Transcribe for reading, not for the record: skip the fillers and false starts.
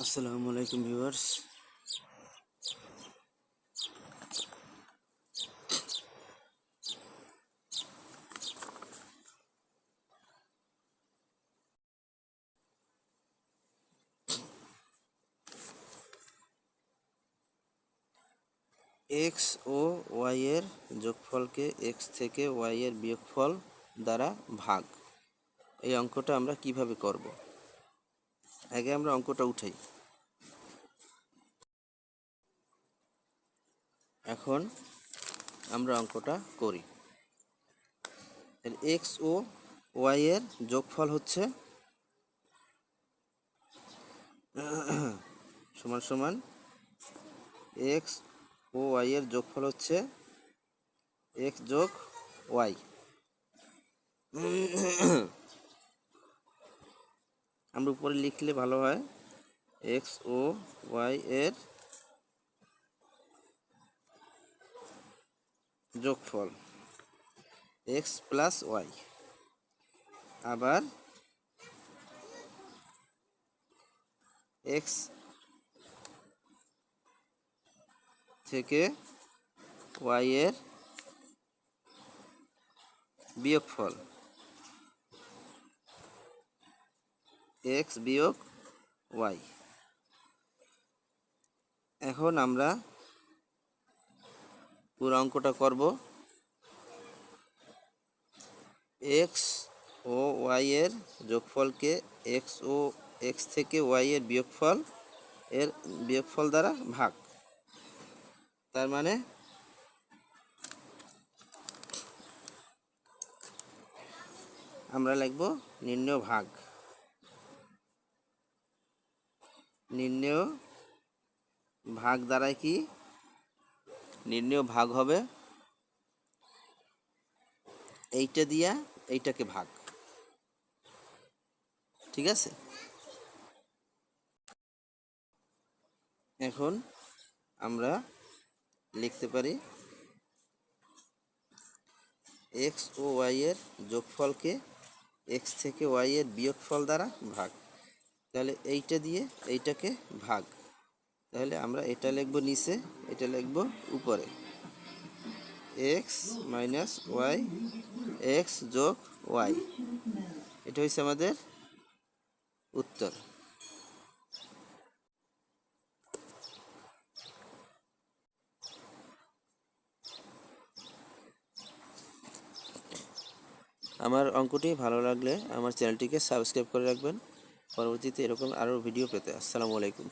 আসসালামু আলাইকুম viewers. X ও Y এর যোগফলকে এক্স থেকে ওয়াই এর বিয়োগফল দ্বারা ভাগ, এই অঙ্কটা আমরা কিভাবে করব? আগে আমরা অঙ্কটা উঠাই। এখন আমরা অঙ্কটা করি। এক্স ও ওয়াই এর যোগফল হচ্ছে সমান সমান এক্স ও ওয়াই এর যোগফল হচ্ছে এক্স যোগ ওয়াই। আমরা উপরে লিখলে ভালো হয়, এক্স ও ওয়াই এর যোগফল এক্স প্লাস ওয়াই, আবার এক্স থেকে ওয়াই এর বিয়োগফল এক্স বিয়োগ ওয়াই। এখন আমরা পুরো অঙ্কটা করব। এক্স ও ওয়াই এর যোগফলকে এক্স থেকে ওয়াই এর বিয়োগফল দ্বারা ভাগ। তার মানে আমরা লিখব নির্ণয় ভাগ। নির্ণয় ভাগ দ্বারা কি? নির্ণয় ভাগ হবে এইটা দিয়া এইটাকে ভাগ, ঠিক আছে? এখন আমরা লিখতে পারি এক্স ও ওয়াই এর যোগফলকে এক্স থেকে ওয়াই এর বিয়োগফল দ্বারা ভাগ। তাহলে এইটা দিয়ে এইটাকে ভাগ, তাহলে আমরা এটা লিখব নিচে, এটা লিখব উপরে। এক্স মাইনাস ওয়াই, এক্স যোগ ওয়াই, এটা হচ্ছে আমাদের উত্তর। আমার অঙ্কটি ভালো লাগলে আমার চ্যানেলটিকে সাবস্ক্রাইব করে রাখবেন, পরবর্তীতে এরকম আরও ভিডিও পেতে। আসসালামু আলাইকুম।